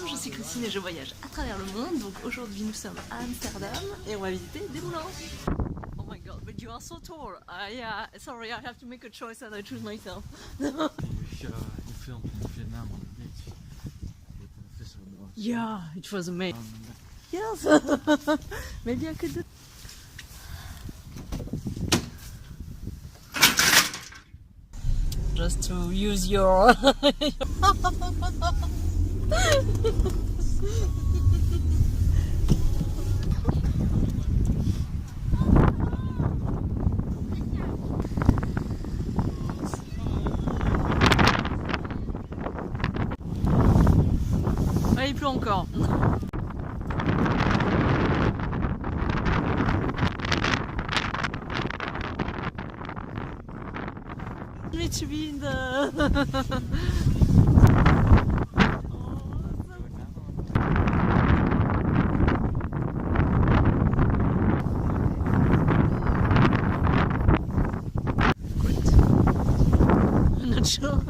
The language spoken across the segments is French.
Bonjour, je suis Christine et je voyage à travers le monde. Donc aujourd'hui nous sommes à Amsterdam et on va visiter des moulins. Oh my god, but you are so tall. Yeah, sorry, I have to make a choice and I choose myself. You filmed in Vietnam on the beach with the visual dogs. Yeah, it was amazing. Yes, maybe I could do. Just to use your. Il pleut encore. Me to be in the. I'm not sure.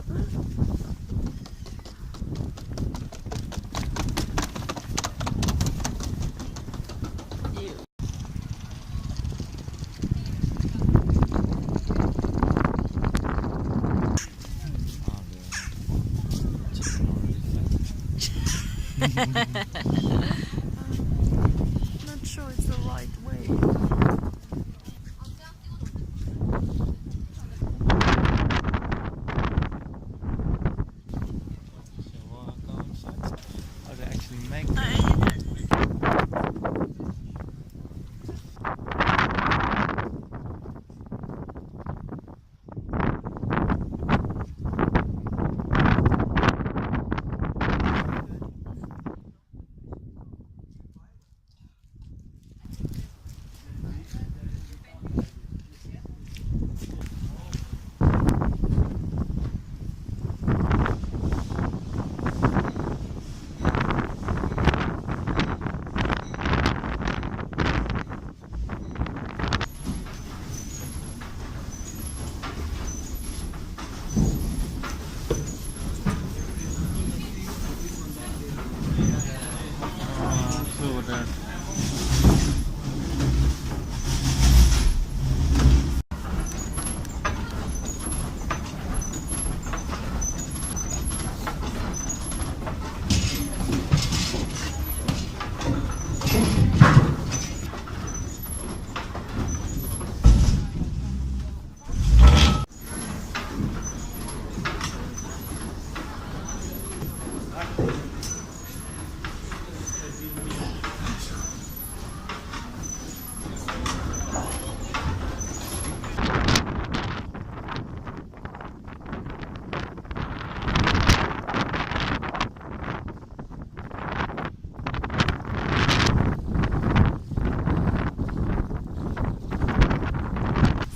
Not sure it's the right way. How they actually make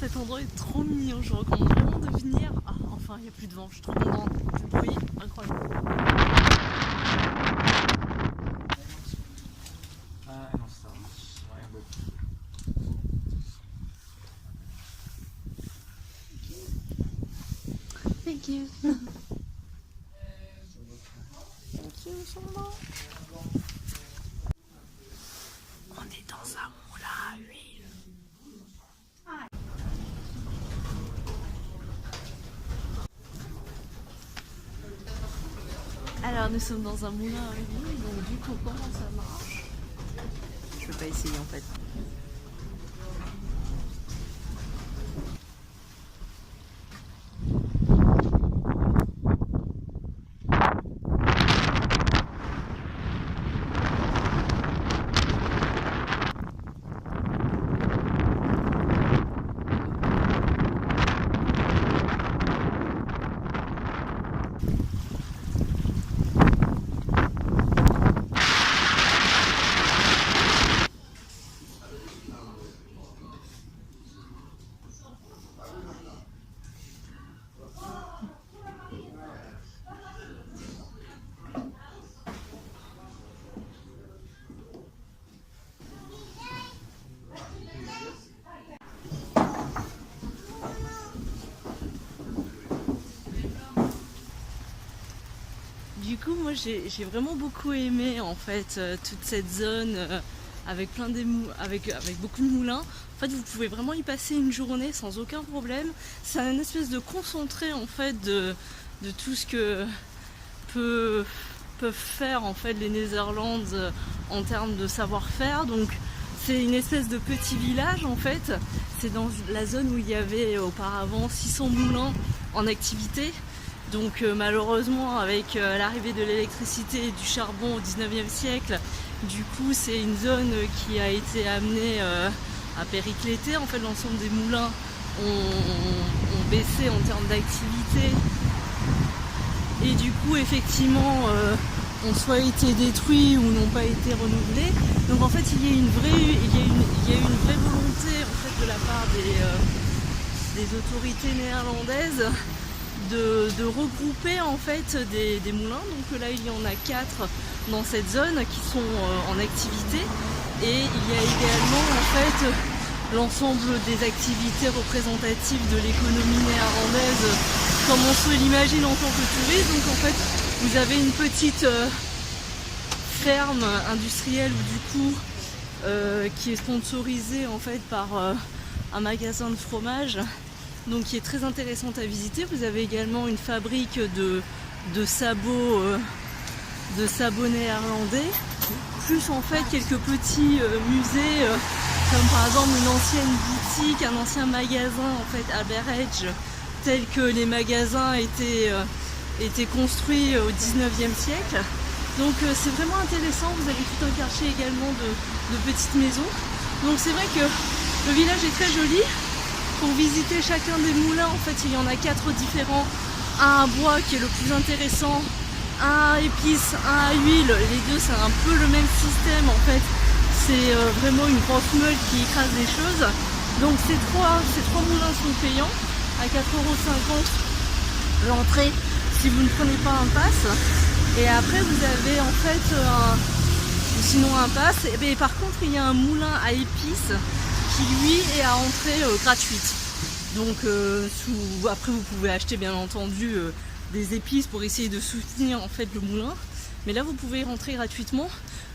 Cet endroit est trop mignon, je recommande vraiment de venir. Ah, enfin, il n'y a plus de vent, je suis trop contente. Le bruit, incroyable. Thank you. Thank you so much. On est dans un moulin à huile. Alors nous sommes dans un moulin à huile, donc du coup comment ça marche? Je peux pas essayer en fait. moi j'ai vraiment beaucoup aimé en fait toute cette zone avec avec beaucoup de moulins. En fait, vous pouvez vraiment y passer une journée sans aucun problème. C'est une espèce de concentré en fait de tout ce que peuvent faire en fait les Netherlands en termes de savoir-faire. Donc c'est une espèce de petit village en fait. C'est dans la zone où il y avait auparavant 600 moulins en activité. Donc malheureusement avec l'arrivée de l'électricité et du charbon au 19e siècle, du coup c'est une zone qui a été amenée à péricléter. En fait, l'ensemble des moulins ont baissé en termes d'activité et du coup effectivement ont soit été détruits ou n'ont pas été renouvelés. Donc en fait il y a une vraie volonté en fait de la part des autorités néerlandaises de regrouper en fait des moulins. Donc là il y en a 4 dans cette zone qui sont en activité, et il y a également en fait l'ensemble des activités représentatives de l'économie néerlandaise comme on se l'imagine en tant que touriste. Donc en fait vous avez une petite ferme industrielle du coup qui est sponsorisée en fait par un magasin de fromage, donc qui est très intéressante à visiter. Vous avez également une fabrique de sabots néerlandais, plus en fait quelques petits musées comme par exemple une ancienne boutique, un ancien magasin en fait à Berridge, tel que les magasins étaient construits au 19e siècle. Donc c'est vraiment intéressant. Vous avez tout un quartier également de petites maisons. Donc c'est vrai que le village est très joli. Pour visiter chacun des moulins, en fait, il y en a 4 différents. Un à bois qui est le plus intéressant, un à épices, un à huile. Les deux, c'est un peu le même système, en fait. C'est vraiment une grosse meule qui écrase les choses. Donc ces trois moulins sont payants à 4,50 € l'entrée si vous ne prenez pas un pass. Et après, vous avez en fait sinon un pass. Et par contre, il y a un moulin à épices qui lui est à entrée gratuite. Donc après vous pouvez acheter bien entendu des épices pour essayer de soutenir en fait le moulin, mais là vous pouvez rentrer gratuitement.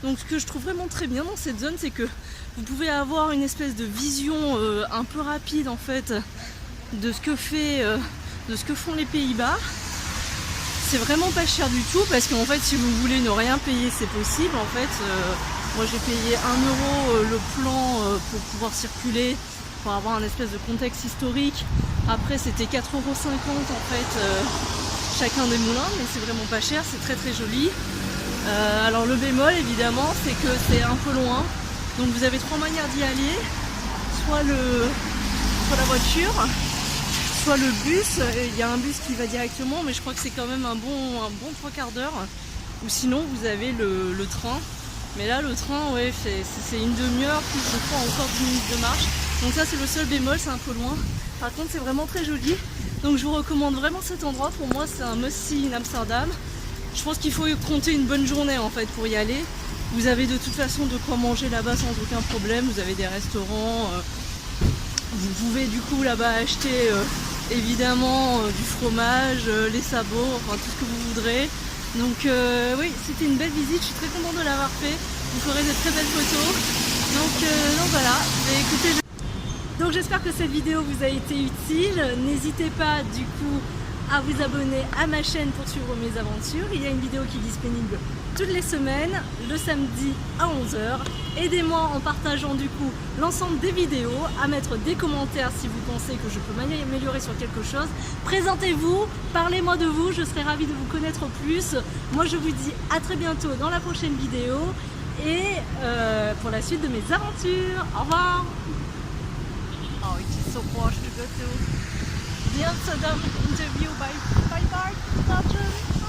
Donc ce que je trouve vraiment très bien dans cette zone, c'est que vous pouvez avoir une espèce de vision un peu rapide en fait de ce que font les Pays-Bas. C'est vraiment pas cher du tout, parce qu'en fait si vous voulez ne rien payer, c'est possible. En fait moi j'ai payé 1 € le plan pour pouvoir circuler, pour avoir un espèce de contexte historique. Après c'était 4,50 € en fait chacun des moulins, mais c'est vraiment pas cher, c'est très très joli. Alors le bémol évidemment, c'est que c'est un peu loin. Donc vous avez 3 manières d'y aller, soit la voiture, soit le bus. Il y a un bus qui va directement, mais je crois que c'est quand même un bon 3/4 d'heure. Ou sinon vous avez le train. Mais là le train, ouais, c'est une demi-heure, plus je crois encore 10 minutes de marche. Donc ça c'est le seul bémol, c'est un peu loin. Par contre c'est vraiment très joli. Donc je vous recommande vraiment cet endroit. Pour moi c'est un must-see in Amsterdam. Je pense qu'il faut compter une bonne journée en fait pour y aller. Vous avez de toute façon de quoi manger là-bas sans aucun problème. Vous avez des restaurants. Vous pouvez du coup là-bas acheter évidemment du fromage, les sabots, enfin tout ce que vous voudrez. Donc oui, c'était une belle visite, je suis très contente de l'avoir fait. Vous ferez de très belles photos. Donc voilà, et écoutez, donc j'espère que cette vidéo vous a été utile. N'hésitez pas du coup à vous abonner à ma chaîne pour suivre mes aventures. Il y a une vidéo qui est disponible toutes les semaines, le samedi à 11 h. Aidez-moi en partageant du coup l'ensemble des vidéos, à mettre des commentaires si vous pensez que je peux m'améliorer sur quelque chose. Présentez-vous, parlez-moi de vous, je serai ravie de vous connaître plus. Moi je vous dis à très bientôt dans la prochaine vidéo et pour la suite de mes aventures. Au revoir. Oh, it is so posh to go to the Amsterdam interview by Bart Lachen.